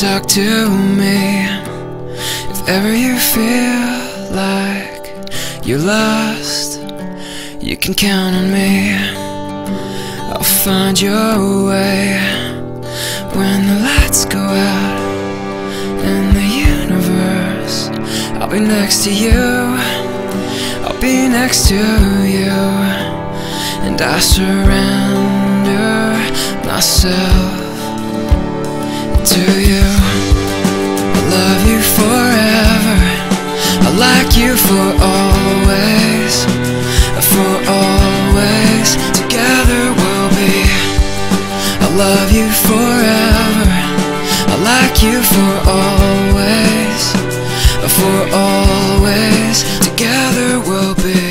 talk to me if ever you feel like you're lost. You can count on me, I'll find your way. When the lights go out in the universe, I'll be next to you, I'll be next to you. And I surrender myself to you. I love you forever, I like you for always, for always. Together we'll be. I love you forever, I like you for always, for always. Together we'll be.